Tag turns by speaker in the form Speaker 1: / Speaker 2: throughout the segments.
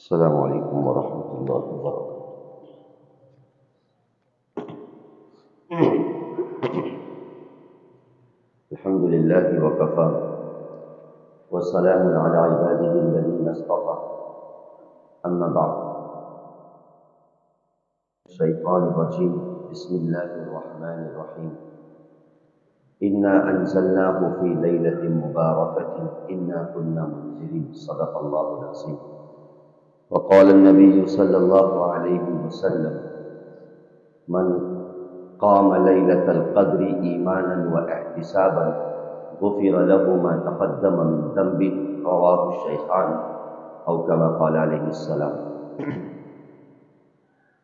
Speaker 1: السلام علیکم ورحمۃ اللہ وبرکاتہ۔ الحمد للہ وکفی وسلام علی عبادہ الذین اصطفی، اما بعد۔ الشیطان الرجیم، بسم اللہ الرحمن الرحیم۔ انا انزلناہ فی لیلۃ مبارکۃ انا کنا منذرین، صدق اللہ العظیم۔ وقال النبی صلی اللہ علیہ وسلم: من قام لیلۃ القدر ایمانا واحتسابا غفر له ما تقدم من ذنبه، رواہ الشیخان، او کما قال علیہ السلام۔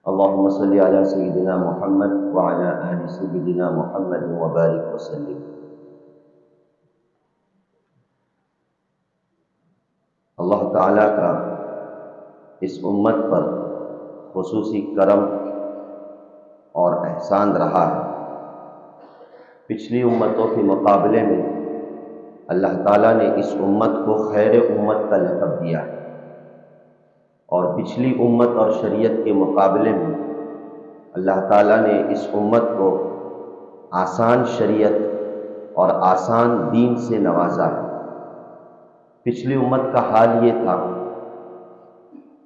Speaker 1: اللہم صلی علی سیدنا محمد وعلی آل سیدنا محمد وبارک وسلم۔ اللہ تعالیٰ کا اس امت پر خصوصی کرم اور احسان رہا ہے۔ پچھلی امتوں کے مقابلے میں اللہ تعالیٰ نے اس امت کو خیر امت کا لقب دیا ہے، اور پچھلی امت اور شریعت کے مقابلے میں اللہ تعالیٰ نے اس امت کو آسان شریعت اور آسان دین سے نوازا ہے۔ پچھلی امت کا حال یہ تھا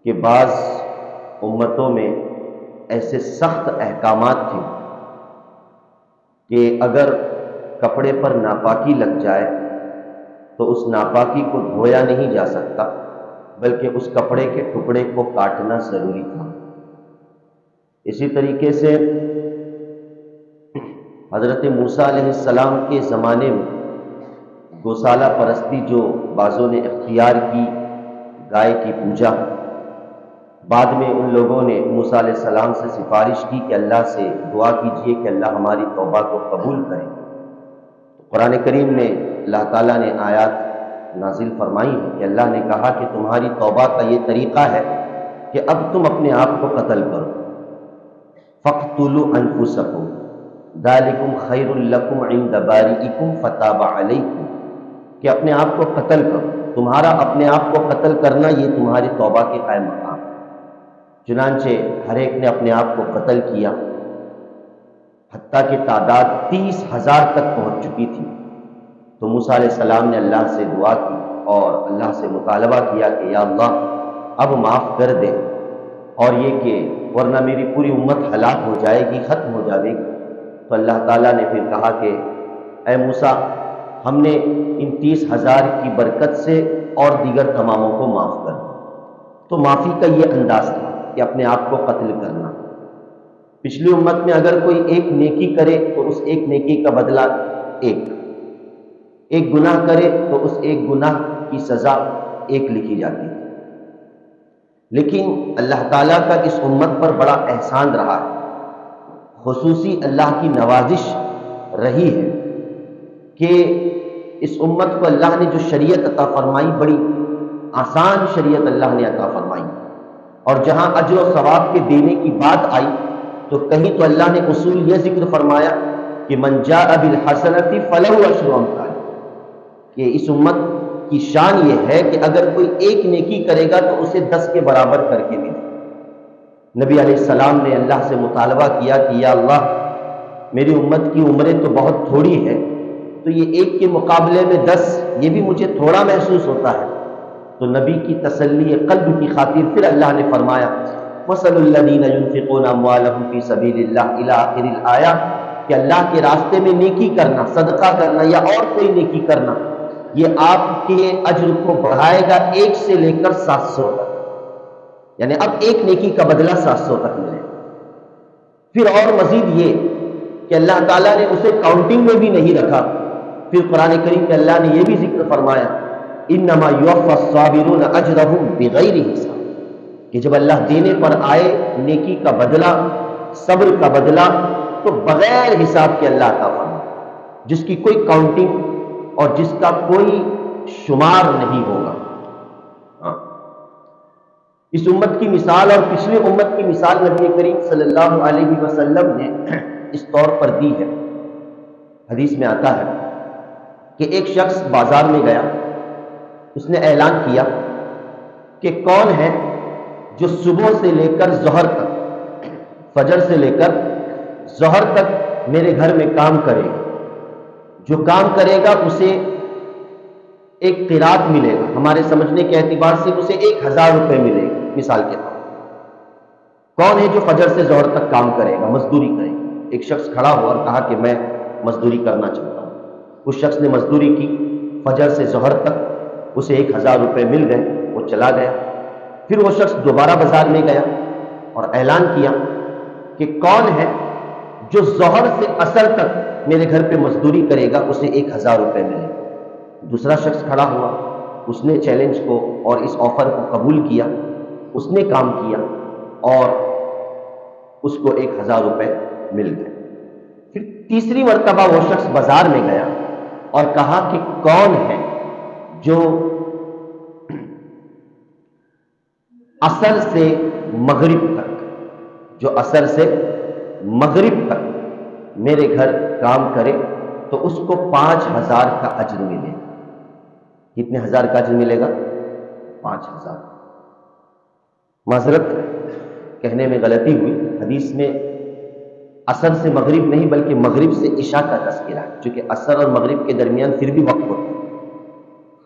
Speaker 1: کہ بعض امتوں میں ایسے سخت احکامات تھے کہ اگر کپڑے پر ناپاکی لگ جائے تو اس ناپاکی کو دھویا نہیں جا سکتا، بلکہ اس کپڑے کے ٹکڑے کو کاٹنا ضروری تھا۔ اسی طریقے سے حضرت موسیٰ علیہ السلام کے زمانے میں گوسالہ پرستی جو بعضوں نے اختیار کی، گائے کی پوجا، بعد میں ان لوگوں نے موسیٰ علیہ السلام سے سفارش کی کہ اللہ سے دعا کیجئے کہ اللہ ہماری توبہ کو قبول کرے۔ تو قرآن کریم میں اللہ تعالیٰ نے آیات نازل فرمائی ہے کہ اللہ نے کہا کہ تمہاری توبہ کا یہ طریقہ ہے کہ اب تم اپنے آپ کو قتل کرو۔ فَاقْتُلُوا أَنفُسَكُمْ ذَلِكُمْ خَيْرٌ لَكُمْ عِنْدَ بَارِئِكُمْ فَتَابَ عَلَيْكُمْ، کہ اپنے آپ کو قتل کرو۔ تمہارا اپنے آپ کو قتل کرنا یہ تمہاری توبہ کے قائم مقام۔ چنانچہ ہر ایک نے اپنے آپ کو قتل کیا، حتیٰ کہ تعداد 30,000 تک پہنچ چکی تھی۔ تو موسیٰ علیہ السلام نے اللہ سے دعا کی اور اللہ سے مطالبہ کیا کہ یا اللہ اب معاف کر دے، اور یہ کہ ورنہ میری پوری امت ہلاک ہو جائے گی، ختم ہو جائے گی۔ تو اللہ تعالیٰ نے پھر کہا کہ اے موسیٰ، ہم نے ان 30,000 کی برکت سے اور دیگر تماموں کو معاف کر دیا۔ تو معافی کا یہ انداز تھا کہ اپنے آپ کو قتل کرنا۔ پچھلی امت میں اگر کوئی ایک نیکی کرے تو اس ایک نیکی کا بدلہ ایک گناہ کرے تو اس ایک گناہ کی سزا ایک لکھی جاتی تھی۔ لیکن اللہ تعالیٰ کا اس امت پر بڑا احسان رہا ہے، خصوصی اللہ کی نوازش رہی ہے کہ اس امت کو اللہ نے جو شریعت عطا فرمائی، بڑی آسان شریعت اللہ نے عطا فرمائی، اور جہاں اجر و ثواب کے دینے کی بات آئی تو کہیں تو اللہ نے اصول یہ ذکر فرمایا کہ من جاء بالحسنۃ فلہ عشر امثالها، کہ اس امت کی شان یہ ہے کہ اگر کوئی ایک نیکی کرے گا تو اسے 10 کے برابر کر کے ملے۔ نبی علیہ السلام نے اللہ سے مطالبہ کیا کہ یا اللہ میری امت کی عمریں تو بہت تھوڑی ہے، تو یہ ایک کے مقابلے میں 10 یہ بھی مجھے تھوڑا محسوس ہوتا ہے۔ تو نبی کی تسلی قلب کی خاطر پھر اللہ نے فرمایا وَصَلُ الَّذِينَ يُنْفِقُونَ أَمْوَالَهُمْ فِي سَبِيلِ اللَّهِ إِلَىٰ آخِرِ الْآيَةِ، کہ اللہ کے راستے میں نیکی کرنا، صدقہ کرنا یا اور کوئی نیکی کرنا، یہ آپ کے اجر کو بڑھائے گا 1 سے لے کر 700 تک، یعنی اب ایک نیکی کا بدلہ 700 تک ملے۔ پھر اور مزید یہ کہ اللہ تعالیٰ نے اسے کاؤنٹنگ میں بھی نہیں رکھا، پھر قرآن کریم میں اللہ نے یہ بھی ذکر فرمایا انما یوفی الصابرون اجرهم بغیر حساب، کہ جب اللہ دینے پر آئے نیکی کا بدلہ، صبر کا بدلہ، تو بغیر حساب کے اللہ عطا فرمائے، جس کی کوئی کاؤنٹنگ اور جس کا کوئی شمار نہیں ہوگا۔ اس امت کی مثال اور پچھلی امت کی مثال نبی کریم صلی اللہ علیہ وسلم نے اس طور پر دی ہے۔ حدیث میں آتا ہے کہ ایک شخص بازار میں گیا، اس نے اعلان کیا کہ کون ہے جو صبح سے لے کر ظہر تک، فجر سے لے کر ظہر تک میرے گھر میں کام کرے گا، جو کام کرے گا اسے ایک قرات ملے گا، ہمارے سمجھنے کے اعتبار سے اسے 1000 روپے ملے گا مثال کے طور پر۔ کون ہے جو فجر سے ظہر تک کام کرے گا، مزدوری کرے گا؟ ایک شخص کھڑا ہوا اور کہا کہ میں مزدوری کرنا چاہتا ہوں۔ اس شخص نے مزدوری کی، فجر سے ظہر تک اسے 1000 روپے مل گئے، وہ چلا گیا۔ پھر وہ شخص دوبارہ بازار میں گیا اور اعلان کیا کہ کون ہے جو ظہر سے عصر تک میرے گھر پہ مزدوری کرے گا، اسے 1000 روپے ملے گا۔ دوسرا شخص کھڑا ہوا، اس نے چیلنج کو اور اس آفر کو قبول کیا، اس نے کام کیا اور اس کو 1000 روپے مل گئے۔ پھر تیسری مرتبہ وہ شخص بازار میں گیا اور کہا کہ کون ہے جو عصر سے مغرب تک، جو عصر سے مغرب تک میرے گھر کام کرے تو اس کو 5000 کا اجر ملے گا۔ کتنے ہزار کا اجر ملے گا؟ 5000۔ معذرت کہنے میں غلطی ہوئی، حدیث میں عصر سے مغرب نہیں بلکہ مغرب سے عشاء کا تذکرہ ہے، چونکہ عصر اور مغرب کے درمیان پھر بھی وقت ہوتا ہے،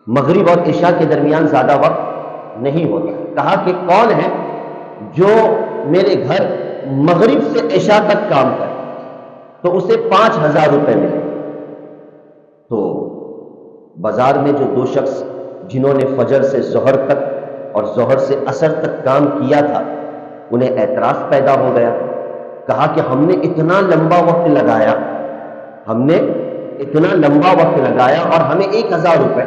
Speaker 1: مغرب اور عشاء کے درمیان زیادہ وقت نہیں ہوتا۔ کہا کہ کون ہے جو میرے گھر مغرب سے عشاء تک کام کرے تو اسے 5000 روپے ملے۔ تو بازار میں جو دو شخص جنہوں نے فجر سے ظہر تک اور ظہر سے عصر تک کام کیا تھا، انہیں اعتراض پیدا ہو گیا۔ کہا کہ ہم نے اتنا لمبا وقت لگایا، ہم نے اتنا لمبا وقت لگایا اور ہمیں 1000 روپے،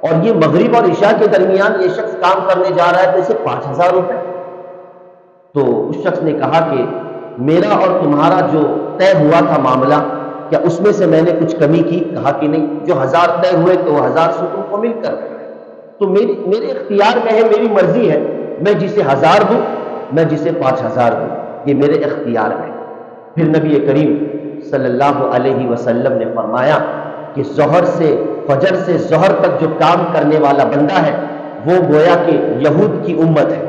Speaker 1: اور یہ مغرب اور عشاء کے درمیان یہ شخص کام کرنے جا رہا ہے تو اسے 5000 روپے۔ تو اس شخص نے کہا کہ میرا اور تمہارا جو طے ہوا تھا معاملہ، کیا اس میں سے میں نے کچھ کمی کی؟ کہا کہ نہیں، جو 1000 طے ہوئے تو 1000 سے تم کو مل کر، تو میرے اختیار میں ہے، میری مرضی ہے، میں جسے 1000 دوں، میں جسے 5000 دوں، یہ میرے اختیار میں۔ پھر نبی کریم صلی اللہ علیہ وسلم نے فرمایا کہ ظہر سے فجر سے ظہر تک جو کام کرنے والا بندہ ہے وہ گویا کہ یہود کی امت ہے،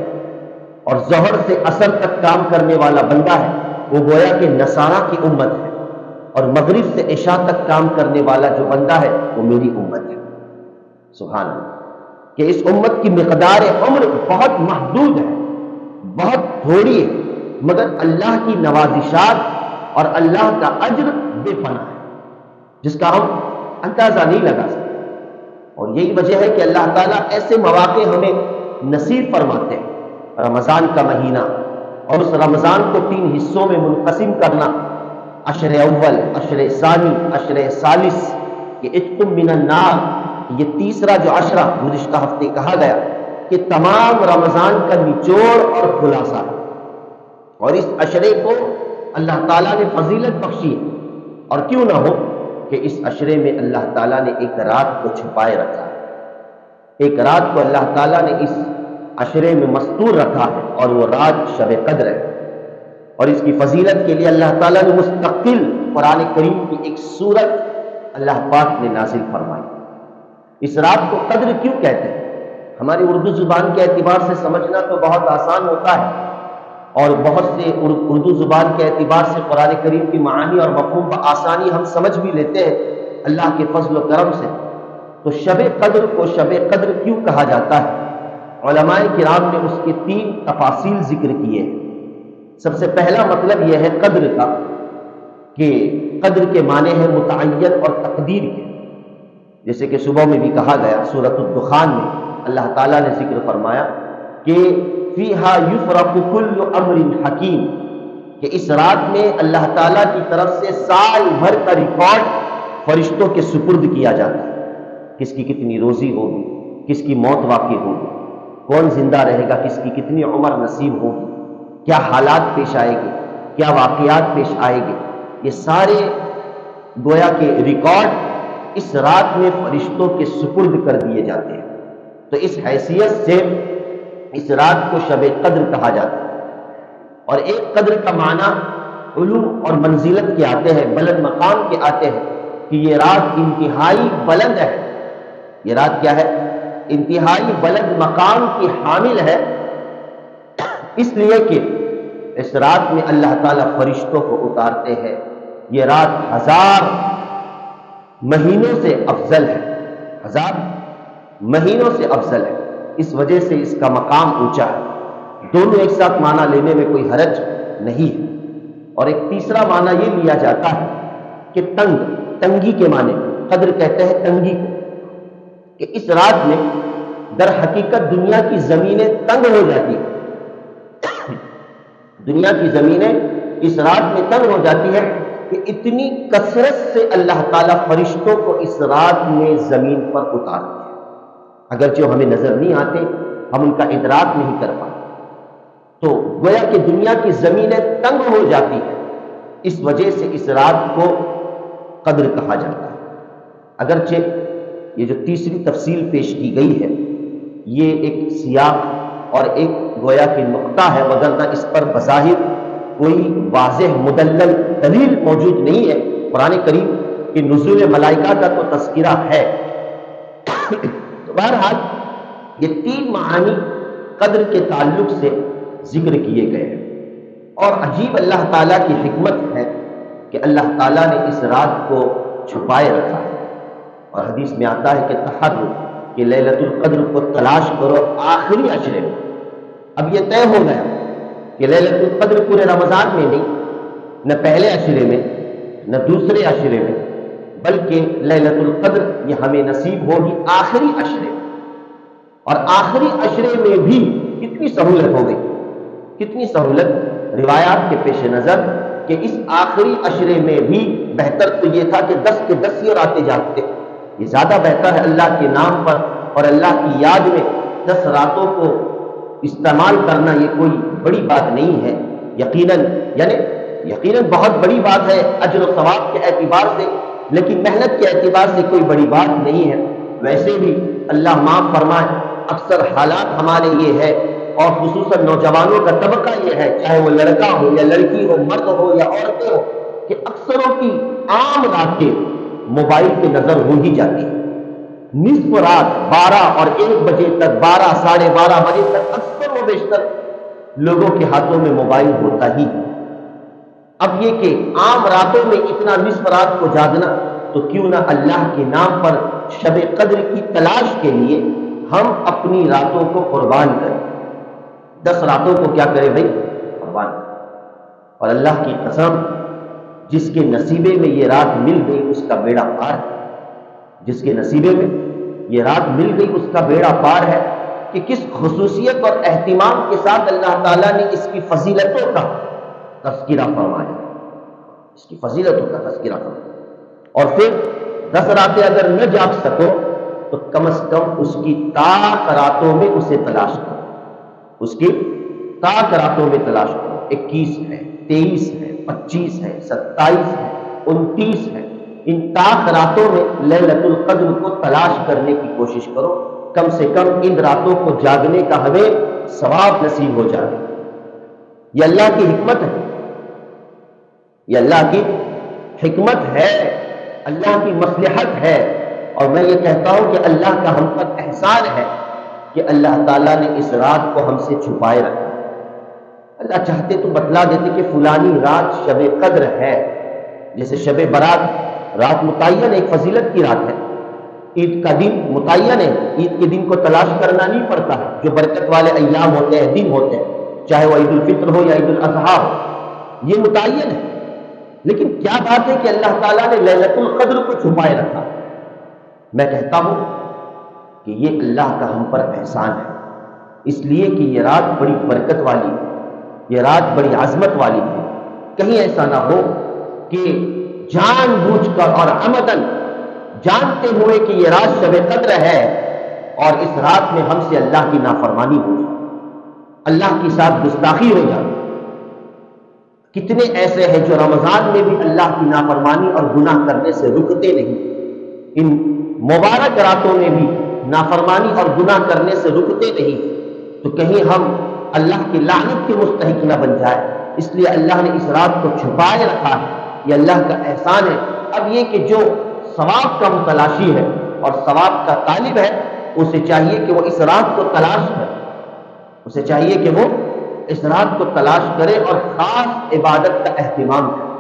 Speaker 1: اور ظہر سے عصر تک کام کرنے والا بندہ ہے وہ گویا کہ نصارہ کی امت ہے، اور مغرب سے عشاء تک کام کرنے والا جو بندہ ہے وہ میری امت ہے۔ سبحان اللہ، کہ اس امت کی مقدار عمر بہت محدود ہے، بہت تھوڑی ہے، مگر اللہ کی نوازشات اور اللہ کا اجر بے پناہ ہے، جس کا ہم اندازہ نہیں لگا سکتے۔ اور یہی وجہ ہے کہ اللہ تعالیٰ ایسے مواقع ہمیں نصیب فرماتے ہیں۔ رمضان کا مہینہ اور اس رمضان کو 3 حصوں میں منقسم کرنا، عشر اول، عشر ثانی، عشر ثالث، کہ عتق من النار، یہ تیسرا جو عشرہ گزشتہ ہفتے کہا گیا کہ تمام رمضان کا نچوڑ اور خلاصہ ہے، اور اس عشرے کو اللہ تعالیٰ نے فضیلت بخشی ہے، اور کیوں نہ ہو کہ اس عشرے میں اللہ تعالیٰ نے ایک رات کو چھپائے رکھا ہے، ایک رات کو اللہ تعالیٰ نے اس عشرے میں مستور رکھا ہے، اور وہ رات شب قدر ہے، اور اس کی فضیلت کے لیے اللہ تعالیٰ نے مستقل قرآن کریم کی ایک سورت اللہ پاک نے نازل فرمائی۔ اس رات کو قدر کیوں کہتے ہیں؟ ہماری اردو زبان کے اعتبار سے سمجھنا تو بہت آسان ہوتا ہے، اور بہت سے اردو زبان کے اعتبار سے قرآن کریم کی معانی اور مفہوم بآسانی ہم سمجھ بھی لیتے ہیں اللہ کے فضل و کرم سے۔ تو شب قدر کو شب قدر کیوں کہا جاتا ہے؟ علماء کرام نے اس کے 3 تفاصیل ذکر کیے ہیں۔ سب سے پہلا مطلب یہ ہے قدر کا کہ قدر کے معنی ہے متعین اور تقدیر کے، جیسے کہ صبح میں بھی کہا گیا سورۃ الدخان میں اللہ تعالیٰ نے ذکر فرمایا کہ فیہا یفرق کل امر حکیم، کہ اس رات میں اللہ تعالیٰ کی طرف سے سال بھر کا ریکارڈ فرشتوں کے سپرد کیا جاتا ہے، کس کی کتنی روزی ہوگی، کس کی موت واقع ہوگی، کون زندہ رہے گا، کس کی کتنی عمر نصیب ہوگی، کیا حالات پیش آئے گے، کیا واقعات پیش آئے گے، یہ سارے گویا کے ریکارڈ اس رات میں فرشتوں کے سپرد کر دیے جاتے ہیں۔ تو اس حیثیت سے اس رات کو شب قدر کہا جاتا ہے۔ اور ایک قدر کا معنی علو اور منزلت کے آتے ہیں، بلند مقام کے آتے ہیں، کہ یہ رات انتہائی بلند ہے۔ یہ رات کیا ہے؟ انتہائی بلند مقام کی حامل ہے، اس لیے کہ اس رات میں اللہ تعالیٰ فرشتوں کو اتارتے ہیں، یہ رات 1000 مہینوں سے افضل ہے، 1000 مہینوں سے افضل ہے، اس وجہ سے اس کا مقام اونچا ہے۔ دونوں ایک ساتھ معنی لینے میں کوئی حرج نہیں ہے۔ اور ایک تیسرا معنی یہ لیا جاتا ہے کہ تنگی کے معنی، قدر کہتے ہیں تنگی کو، کہ اس رات میں در حقیقت دنیا کی زمینیں تنگ ہو جاتی ہیں، دنیا کی زمینیں اس رات میں تنگ ہو جاتی ہے کہ اتنی کثرت سے اللہ تعالیٰ فرشتوں کو اس رات میں زمین پر اتارتے ہیں، اگرچہ ہمیں نظر نہیں آتے، ہم ان کا ادراک نہیں کر پاتے، تو گویا کہ دنیا کی زمینیں تنگ ہو جاتی ہیں، اس وجہ سے اس رات کو قدر کہا جاتا ہے۔ اگرچہ یہ جو تیسری تفصیل پیش کی گئی ہے یہ ایک سیاق اور ایک گویا کہ نقطہ ہے، وگرنہ اس پر بظاہر کوئی واضح مدلل دلیل موجود نہیں ہے۔ قرآن کریم کہ نزول ملائکہ کا تو تذکرہ ہے، تو بہرحال یہ 3 معانی قدر کے تعلق سے ذکر کیے گئے ہیں۔ اور عجیب اللہ تعالیٰ کی حکمت ہے کہ اللہ تعالیٰ نے اس رات کو چھپائے رکھا ہے، اور حدیث میں آتا ہے کہ تحروا کہ لیلۃ القدر کو تلاش کرو آخری عشرے میں۔ اب یہ طے ہو گیا کہ لیلۃ القدر پورے رمضان میں نہیں، نہ پہلے عشرے میں نہ دوسرے عشرے میں، بلکہ لیلۃ القدر یہ ہمیں نصیب ہوگی آخری عشرے میں۔ اور آخری عشرے میں بھی کتنی سہولت ہو گئی، کتنی سہولت روایات کے پیش نظر کہ اس آخری عشرے میں بھی بہتر تو یہ تھا کہ 10 کے 10 یہ راتیں جاگتے، یہ زیادہ بہتر ہے اللہ کے نام پر اور اللہ کی یاد میں 10 راتوں کو استعمال کرنا، یہ کوئی بڑی بات نہیں ہے، یقیناً بہت بڑی بات ہے اجر و ثواب کے اعتبار سے، لیکن محنت کے اعتبار سے کوئی بڑی بات نہیں ہے۔ ویسے بھی اللہ معاف فرمائے، اکثر حالات ہمارے یہ ہے، اور خصوصاً نوجوانوں کا طبقہ یہ ہے، چاہے وہ لڑکا ہو یا لڑکی ہو، مرد ہو یا عورتیں ہو، کہ اکثروں کی عام راتیں موبائل پہ نظر ہو ہی جاتی ہے۔ نصف رات 12 اور 1 بجے تک، 12 ساڑھے 12 بجے تک اکثر و بیشتر لوگوں کے ہاتھوں میں موبائل ہوتا ہی ہے۔ اب یہ کہ عام راتوں میں اتنا نصف رات کو جاگنا، تو کیوں نہ اللہ کے نام پر شب قدر کی تلاش کے لیے ہم اپنی راتوں کو قربان کریں، 10 راتوں کو کیا کرے بھائی، قربان کریں۔ اور اللہ کی قسم، جس کے نصیبے میں یہ رات مل گئی اس کا بیڑا پار ہے، جس کے نصیبے میں یہ رات مل گئی اس کا بیڑا پار ہے، کہ کس خصوصیت اور اہتمام کے ساتھ اللہ تعالیٰ نے اس کی فضیلتوں کا تذکرہ فرمایا، اس کی فضیلتوں کا تذکرہ فرمایا۔ اور پھر 10 راتیں اگر نہ جاگ سکو تو کم از کم اس کی طاق راتوں میں اسے تلاش کرو، اس کی طاق راتوں میں تلاش کرو۔ 21 ہے، 23 ہے، 25 ہے، 27 ہے، 29 ہے، ان طاق راتوں میں لیلۃ القدر کو تلاش کرنے کی کوشش کرو، کم سے کم ان راتوں کو جاگنے کا ہمیں ثواب نصیب ہو جائے۔ یہ اللہ کی حکمت ہے، یہ اللہ کی حکمت ہے، اللہ کی مصلحت ہے، اور میں یہ کہتا ہوں کہ اللہ کا ہم پر احسان ہے کہ اللہ تعالیٰ نے اس رات کو ہم سے چھپائے رکھا۔ اللہ چاہتے تو بتلا دیتے کہ فلانی رات شب قدر ہے، جیسے شب برات رات متعین ایک فضیلت کی رات ہے، عید کا دن متعین ہے، عید کے دن کو تلاش کرنا نہیں پڑتا ہے، جو برکت والے ایام ہوتے ہیں، دن ہوتے ہیں، چاہے وہ عید الفطر ہو یا عید الاضحیٰ ہو، یہ متعین ہے۔ لیکن کیا بات ہے کہ اللہ تعالیٰ نے لیلۃ القدر کو چھپائے رکھا۔ میں کہتا ہوں کہ یہ اللہ کا ہم پر احسان ہے، اس لیے کہ یہ رات بڑی برکت والی ہے، یہ رات بڑی عظمت والی ہے۔ کہیں ایسا نہ ہو کہ جان بوجھ کر اور عمدن جانتے ہوئے کہ یہ رات شب قدر ہے اور اس رات میں ہم سے اللہ کی نافرمانی ہو جائے، اللہ کے ساتھ گستاخی ہو جائے۔ کتنے ایسے ہیں جو رمضان میں بھی اللہ کی نافرمانی اور گناہ کرنے سے رکتے نہیں، ان مبارک راتوں میں بھی نافرمانی اور گناہ کرنے سے رکتے نہیں، تو کہیں ہم اللہ کی لعنت کے مستحق نہ بن جائے، اس لیے اللہ نے اس رات کو چھپائے رکھا ہے، یہ اللہ کا احسان ہے۔ اب یہ کہ جو ثواب کا متلاشی ہے اور ثواب کا طالب ہے، اسے چاہیے کہ وہ اس رات کو تلاش کرے، اسے چاہیے کہ وہ اس رات کو تلاش کرے اور خاص عبادت کا اہتمام کرے۔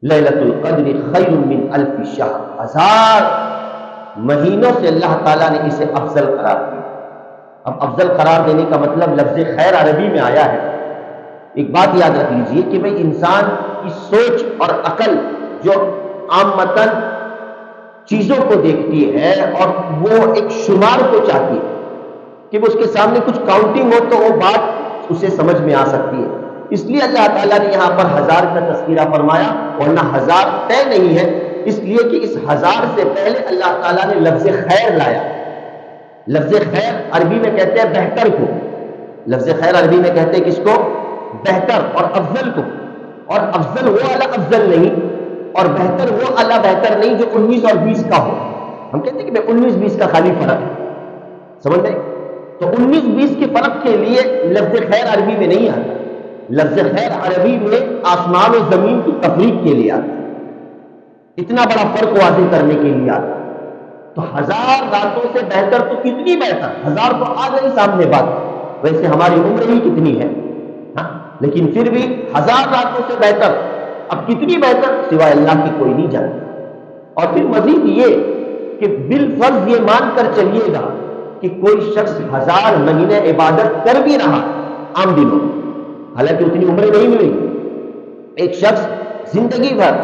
Speaker 1: لیلۃ القدر خیر من الف شہر، 1000 مہینوں سے اللہ تعالیٰ نے اسے افضل قرار دیا۔ اب افضل قرار دینے کا مطلب لفظ خیر عربی میں آیا ہے۔ ایک بات یاد رکھ لیجئے کہ بھئی انسان کی سوچ اور عقل جو عامتاً چیزوں کو دیکھتی ہے اور وہ ایک شمار کو چاہتی ہے کہ وہ اس کے سامنے کچھ کاؤنٹنگ ہو تو وہ بات اسے سمجھ میں آ سکتی ہے، اس لیے اللہ تعالیٰ نے یہاں پر 1000 کا تذکرہ فرمایا، ورنہ 1000 طے نہیں ہے، اس لیے کہ اس 1000 سے پہلے اللہ تعالیٰ نے لفظ خیر لایا۔ لفظ خیر عربی میں کہتے ہیں بہتر کو، لفظ خیر عربی میں کہتے ہیں کس کو؟ بہتر اور افضل کو، اور افضل وہ اعلیٰ افضل نہیں اور بہتر وہ اعلیٰ بہتر نہیں جو 19 اور 20 کا ہو۔ ہم کہتے ہیں کہ 19-20 کا خالی فرق ہے، سمجھ گئے؟ تو 19-20 کے فرق کے لیے لفظ خیر عربی میں نہیں آتا، لفظ خیر عربی میں آسمان و زمین کی تفریق کے لیے آتا ہے، اتنا بڑا فرق واضح کرنے کے لیے آتا ہے۔ تو 1000 راتوں سے بہتر تو کتنی بہتر، 1000 تو آ گئی سامنے بات، ویسے ہماری عمر ہی کتنی ہے ہاں، لیکن پھر بھی 1000 راتوں سے بہتر، اب کتنی بہتر سوائے اللہ کی کوئی نہیں جانتا۔ اور پھر مزید یہ کہ بالفرض یہ مان کر چلیے گا کہ کوئی شخص 1000 مہینے عبادت کر بھی رہا عام دنوں میں، حالانکہ اتنی عمریں نہیں ملیں گی، ایک شخص زندگی بھر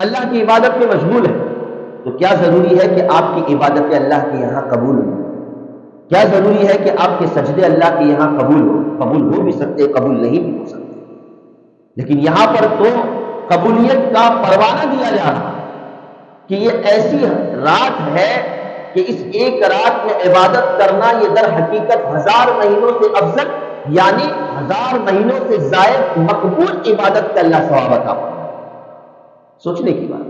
Speaker 1: اللہ کی عبادت میں مشغول ہے، تو کیا ضروری ہے کہ آپ کی عبادتیں اللہ کے یہاں قبول ہوں؟ کیا ضروری ہے کہ آپ کے سجدے اللہ کے یہاں قبول ہو بھی سکتے، قبول نہیں بھی ہو سکتے، لیکن یہاں پر تو قبولیت کا پروانہ دیا جا رہا ہے کہ یہ ایسی رات ہے کہ اس ایک رات میں عبادت کرنا یہ در حقیقت 1000 مہینوں سے افضل، یعنی 1000 مہینوں سے زائد مقبول عبادت کا اللہ ثواب عطا فرمائے۔ سوچنے کی بات،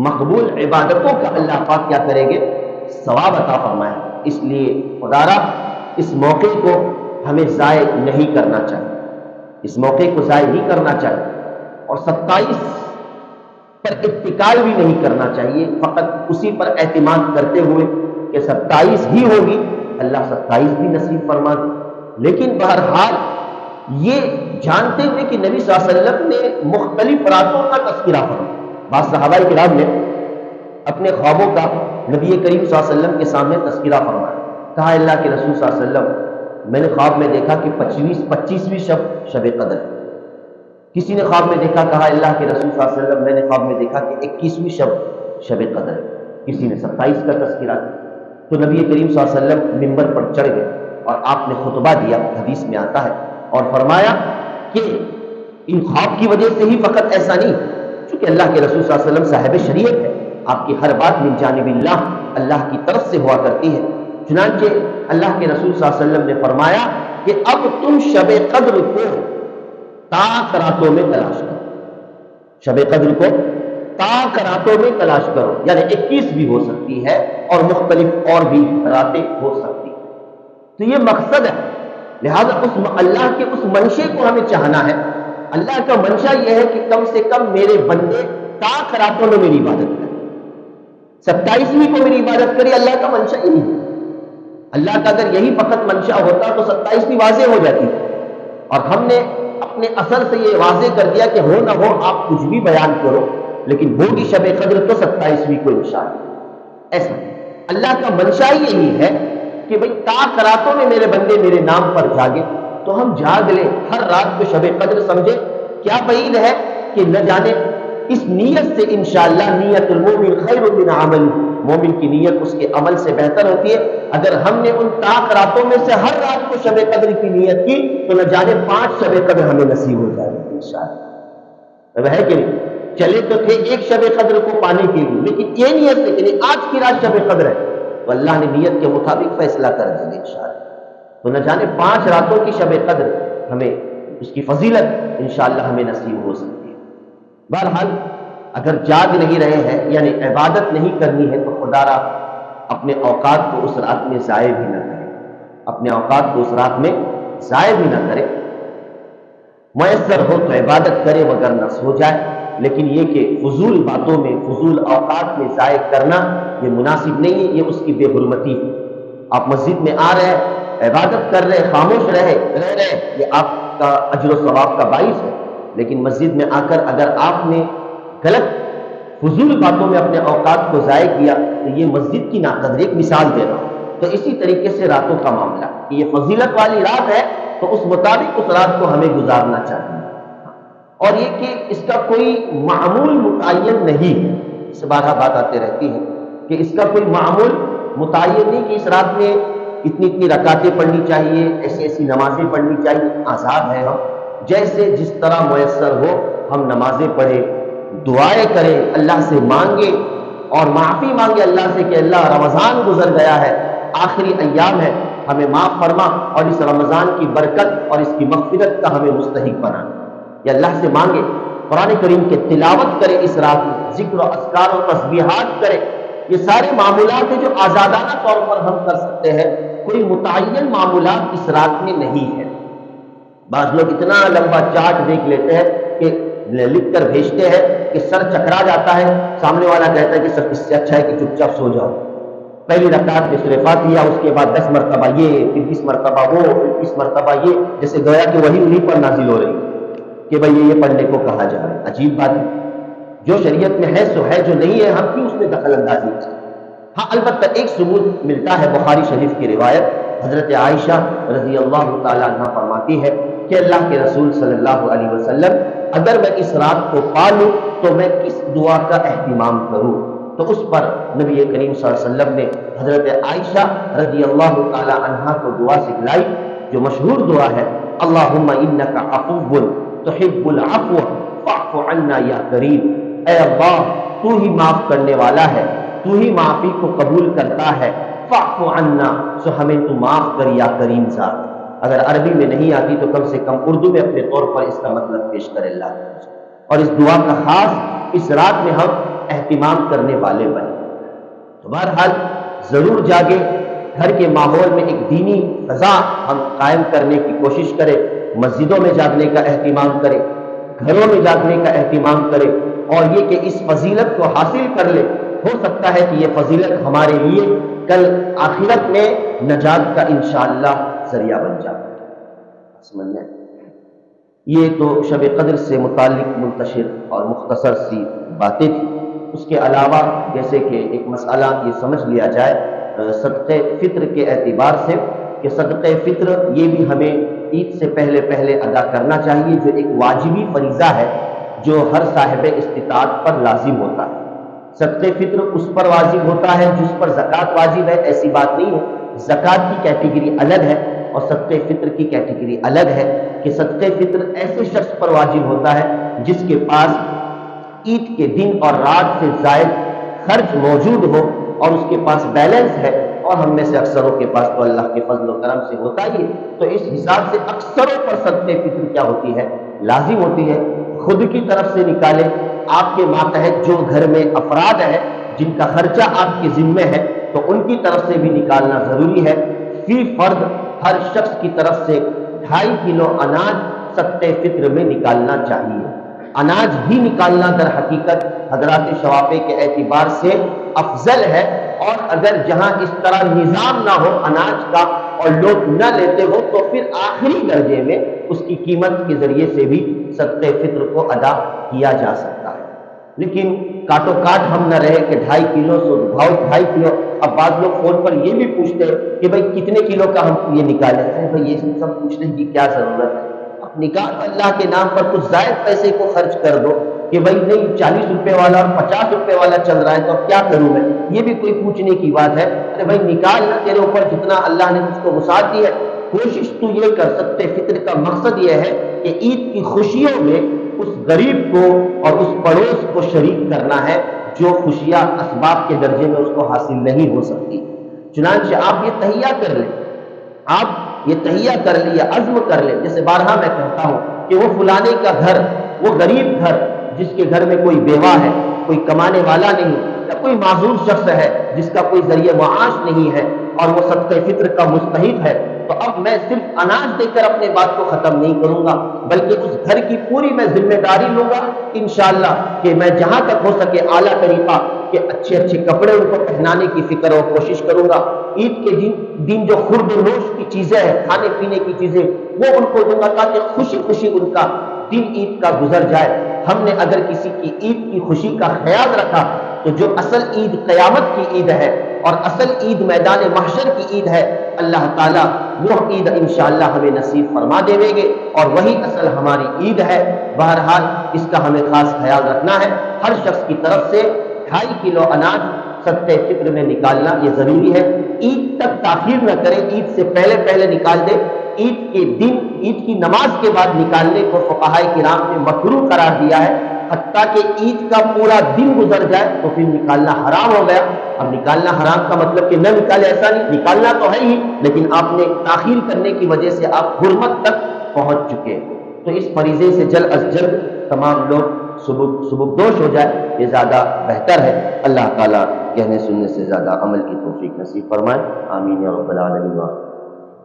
Speaker 1: مقبول عبادتوں کا اللہ پاک کیا کریں گے؟ ثواب عطا فرمائے۔ اس لیے خدارا اس موقع کو ہمیں ضائع نہیں کرنا چاہیے، اس موقع کو ضائع نہیں کرنا چاہیے، اور 27 پر اتکال بھی نہیں کرنا چاہیے، فقط اسی پر اعتماد کرتے ہوئے کہ 27 ہی ہوگی، اللہ 27 بھی نصیب فرما دے۔ لیکن بہرحال یہ جانتے ہوئے کہ نبی صلی اللہ علیہ وسلم نے مختلف راتوں کا تذکرہ فرمایا، بعض صحابہ کرام نے اپنے خوابوں کا نبی کریم صلی اللہ علیہ وسلم کے سامنے تذکرہ فرمایا، کہا اللہ کے رسول صلی اللہ علیہ وسلم میں نے خواب میں دیکھا کہ 25ویں شب قدر ہے۔ کسی نے خواب میں دیکھا، کہا اللہ کے رسول صلی اللہ علیہ وسلم میں نے خواب میں دیکھا کہ 21ویں شب قدر ہے۔ کسی نے 27 کا تذکرہ کیا، تو نبی کریم صلی اللہ علیہ وسلم منبر پر چڑھ گئے اور آپ نے خطبہ دیا، حدیث میں آتا ہے، اور فرمایا کہ ان خواب کی وجہ سے ہی فقط ایسا نہیں، چونکہ اللہ کے رسول صلی اللہ علیہ وسلم صاحب شریعت ہے، آپ کی ہر بات من جانب اللہ کی طرف سے ہوا کرتی ہے، چنانچہ اللہ کے رسول صلی اللہ علیہ وسلم نے فرمایا کہ اب تم شب قدر کو طاق راتوں میں تلاش کرو، شب قدر کو طاق راتوں میں تلاش کرو، یعنی 21 بھی ہو سکتی ہے اور مختلف اور بھی راتیں ہو سکتی ہیں۔ تو یہ مقصد ہے، لہذا اللہ کے اس منشے کو ہمیں چاہنا ہے۔ اللہ کا منشا یہ ہے کہ کم سے کم میرے بندے طاق راتوں میں میری عبادت کریں، 27ویں کو میری عبادت کری، اللہ کا منشا یہی ہے۔ اللہ کا اگر یہی فقط منشا ہوتا تو 27ویں واضح ہو جاتی، اور ہم نے اپنے اثر سے یہ واضح کر دیا کہ ہو نہ ہو آپ کچھ بھی بیان کرو، لیکن ہوگی شب قدر تو 27ویں کو انشاءاللہ۔ ایسا اللہ کا منشا ہی یہی ہے کہ بھئی طاق راتوں میں میرے بندے میرے نام پر جاگے، تو ہم جاگ لیں، ہر رات کو شب قدر سمجھے۔ کیا بعید ہے کہ نہ جانے اس نیت سے انشاءاللہ نیت المومن خیر من عمل، مومن کی نیت اس کے عمل سے بہتر ہوتی ہے۔ اگر ہم نے ان طاق راتوں میں سے ہر رات کو شب قدر کی نیت کی تو نہ جانے 5 شب قدر ہمیں نصیب ہو جائے گی انشاءاللہ۔ اب ہے کہ نہیں، چلے تو تھے ایک شب قدر کو پانے کے لیے، لیکن یہ نیت سے کہ آج کی رات شب قدر ہے، تو اللہ نے نیت کے مطابق فیصلہ کر دیں گے انشاءاللہ۔ تو نہ جانے 5 راتوں کی شب قدر ہمیں اس کی فضیلت انشاءاللہ ہمیں نصیب ہو سکتی ہے۔ بہرحال اگر جاگ نہیں رہے ہیں یعنی عبادت نہیں کرنی ہے تو خدا را اپنے اوقات کو اس رات میں ضائع بھی نہ کرے، اپنے اوقات کو اس رات میں ضائع بھی نہ کرے، میسر ہو تو عبادت کرے وگرنہ سو جائے، لیکن یہ کہ فضول باتوں میں فضول اوقات میں ضائع کرنا یہ مناسب نہیں ہے، یہ اس کی بے حرمتی ہے۔ آپ مسجد میں آ رہے ہیں عبادت کر رہے، خاموش رہ رہے، یہ آپ کا اجر و ثواب کا باعث ہے۔ لیکن مسجد میں آ کر اگر آپ نے غلط فضول باتوں میں اپنے اوقات کو ضائع کیا تو یہ مسجد کی ناقدری، ایک مثال دے رہا ہوں۔ تو اسی طریقے سے راتوں کا معاملہ، کہ یہ فضیلت والی رات ہے تو اس مطابق اس رات کو ہمیں گزارنا چاہیے، اور یہ کہ اس کا کوئی معمول متعین نہیں ہے۔ اس سے بارہ بات آتے رہتی ہے کہ اس کا کوئی معمول متعین نہیں کہ اس رات میں اتنی اتنی رکعتیں پڑھنی چاہیے، ایسی ایسی نمازیں پڑھنی چاہیے۔ آزاد ہے ہم، جیسے جس طرح میسر ہو ہم نمازیں پڑھیں، دعائیں کریں، اللہ سے مانگیں اور معافی مانگے اللہ سے کہ اللہ رمضان گزر گیا ہے، آخری ایام ہے، ہمیں معاف فرما اور اس رمضان کی برکت اور اس کی مغفرت کا ہمیں مستحق بنا۔ یا اللہ سے مانگے، قرآن کریم کے تلاوت کرے، اس رات میں ذکر و اذکار و تسبیحات کرے۔ یہ سارے معمولات ہیں جو آزادانہ طور پر ہم کر سکتے ہیں، کوئی متعین معمولات اس رات میں نہیں ہے۔ بعض لوگ اتنا لمبا چارٹ دیکھ لیتے ہیں کہ لکھ کر بھیجتے ہیں کہ سر چکرا جاتا ہے، سامنے والا کہتا ہے کہ سر اس سے اچھا ہے کہ چپ چاپ سو جاؤ، پہلی رکعت میں سورہ فاتحہ، اس کے بعد 10 مرتبہ یہ، پھر 20 مرتبہ وہ، پھر 20 مرتبہ یہ، جیسے گویا کہ وہی انہیں پر نازل ہو رہی ہے کہ بھئی یہ پڑھنے کو کہا جا رہا ہے۔ عجیب بات ہے، جو شریعت میں ہے سو ہے، جو نہیں ہے ہم کیوں اس میں دخل اندازی کریں؟ ہاں البتہ ایک ثبوت ملتا ہے، بخاری شریف کی روایت، حضرت عائشہ رضی اللہ تعالیٰ عنہ فرماتی ہے کہ اللہ کے رسول صلی اللہ علیہ وسلم اگر میں اس رات کو پالوں تو میں کس دعا کا اہتمام کروں؟ تو اس پر نبی کریم صلی اللہ علیہ وسلم نے حضرت عائشہ رضی اللہ تعالیٰ عنہ کو دعا سکھلائی، جو مشہور دعا ہے، اللہم انک عفو تحب العفو فاعف عنا یا کریم۔ اے اللہ تو ہی معاف کرنے والا ہے، تو ہی معافی کو قبول کرتا ہے، فاعف عنا، سو ہمیں تو معاف کر یا کریم ذات۔ اگر عربی میں نہیں آتی تو کم سے کم اردو میں اپنے طور پر اس کا مطلب پیش کرے اللہ، اور اس دعا کا خاص اس رات میں ہم اہتمام کرنے والے بنے۔ تو بہرحال ضرور جاگے، گھر کے ماحول میں ایک دینی فضا ہم قائم کرنے کی کوشش کریں، مسجدوں میں جاگنے کا اہتمام کریں، گھروں میں جاگنے کا اہتمام کریں، اور یہ کہ اس فضیلت کو حاصل کر لے۔ ہو سکتا ہے کہ یہ فضیلت ہمارے لیے کل آخرت میں نجات کا انشاءاللہ ذریعہ بن جائے۔ سمجھ میں یہ تو شب قدر سے متعلق منتشر اور مختصر سی باتیں تھیں۔ اس کے علاوہ جیسے کہ ایک مسئلہ یہ سمجھ لیا جائے صدقہ فطر کے اعتبار سے، کہ صدقہ فطر یہ بھی ہمیں عید سے پہلے پہلے ادا کرنا چاہیے، جو ایک واجبی فریضہ ہے جو ہر صاحب استطاعت پر لازم ہوتا ہے۔ صدقہ فطر اس پر واجب ہوتا ہے جس پر زکوٰۃ واجب ہے، ایسی بات نہیں ہے۔ زکوٰۃ کی کیٹیگری الگ ہے اور صدقہ فطر کی کیٹیگری الگ ہے، کہ صدقہ فطر ایسے شخص پر واجب ہوتا ہے جس کے پاس عید کے دن اور رات سے زائد خرچ موجود ہو اور اس کے پاس بیلنس ہے، اور ہم میں سے اکثروں کے پاس تو اللہ کے فضل و کرم سے ہوتا ہی ہے۔ تو اس حساب سے اکثروں پر صدقہ فطر کیا ہوتی ہے؟ لازم ہوتی ہے۔ خود کی طرف سے نکالے، آپ کے ماتحت جو گھر میں افراد ہیں جن کا خرچہ آپ کے ذمہ ہے تو ان کی طرف سے بھی نکالنا ضروری ہے۔ فی فرد ہر شخص کی طرف سے 2.5 کلو اناج صدقہ فطر میں نکالنا چاہیے۔ اناج ہی نکالنا در حقیقت حضرات شوافے کے اعتبار سے افضل ہے، اور اگر جہاں اس طرح نظام نہ ہو اناج کا اور لوگ نہ لیتے ہو تو پھر آخری درجے میں اس کی قیمت کے ذریعے سے بھی صدقہ فطر کو ادا کیا جا سکتا ہے۔ لیکن کاٹو کاٹ ہم نہ رہے کہ 2.5 کلو سو بھاؤ 2.5 کلو۔ اب بعض لوگ فون پر یہ بھی پوچھتے ہیں کہ بھائی کتنے کلو کا ہم یہ نکالیں؟ بھائی یہ سب پوچھنے کی کیا ضرورت ہے؟ اب نکال اللہ کے نام پر کچھ زائد پیسے کو خرچ کر دو کہ بھائی نہیں 40 روپے والا اور 50 روپے والا چل رہا ہے تو اب کیا کروں میں؟ یہ بھی کوئی پوچھنے کی بات ہے؟ ارے بھائی نکال نہ، تیرے اوپر جتنا اللہ نے مجھ کو وسعت دی ہے، کوشش تو یہ کر سکتے۔ فطر کا مقصد یہ ہے کہ عید کی خوشیوں میں اس غریب کو اور اس پڑوس کو شریک کرنا ہے جو خوشیاں اسباب کے درجے میں اس کو حاصل نہیں ہو سکتی۔ چنانچہ آپ یہ تہیہ کر لیں، آپ یہ تہیہ کر لیں یا عزم کر لیں، جیسے بارہا میں کہتا ہوں کہ وہ فلانے کا گھر، وہ غریب گھر جس کے گھر میں کوئی بیوہ ہے، کوئی کمانے والا نہیں، یا کوئی معذور شخص ہے جس کا کوئی ذریعہ معاش نہیں ہے اور وہ صدقہ فطر کا مستحق ہے، تو اب میں صرف اناج دے کر اپنے بات کو ختم نہیں کروں گا، بلکہ اس گھر کی پوری میں ذمہ داری لوں گا انشاءاللہ، کہ میں جہاں تک ہو سکے اعلیٰ طریقہ کہ اچھے اچھے کپڑے ان کو پہنانے کی فکر اور کوشش کروں گا۔ عید کے دن جو خورد و نوش کی چیزیں ہیں، کھانے پینے کی چیزیں، وہ ان کو دوں گا تاکہ خوشی خوشی ان کا دن عید کا گزر جائے۔ ہم نے اگر کسی کی عید کی خوشی کا خیال رکھا تو جو اصل عید قیامت کی عید ہے اور اصل عید میدان محشر کی عید ہے، اللہ تعالیٰ وہ عید انشاءاللہ ہمیں نصیب فرما دے گے، اور وہی اصل ہماری عید ہے۔ بہرحال اس کا ہمیں خاص خیال رکھنا ہے۔ ہر شخص کی طرف سے 2.5 کلو اناج صدقہ فطر میں نکالنا یہ ضروری ہے۔ عید تک تاخیر نہ کریں، عید سے پہلے نکال دیں۔ عید کے دن، عید کی نماز کے بعد نکالنے کو فقہائے کرام نے مکروہ قرار دیا ہے، حتیٰ کہ عید کا پورا دن گزر جائے تو پھر نکالنا حرام ہو گیا۔ اب نکالنا حرام کا مطلب کہ نہ نکالے ایسا نہیں، نکالنا تو ہے ہی، لیکن آپ نے تاخیر کرنے کی وجہ سے آپ حرمت تک پہنچ چکے۔ تو اس فریضے سے جلد از جلد تمام لوگ سبکدوش ہو جائے، یہ زیادہ بہتر ہے۔ اللہ تعالیٰ کہنے سننے سے زیادہ عمل کی توفیق نصیب فرمائے، آمین یا رب العالمین۔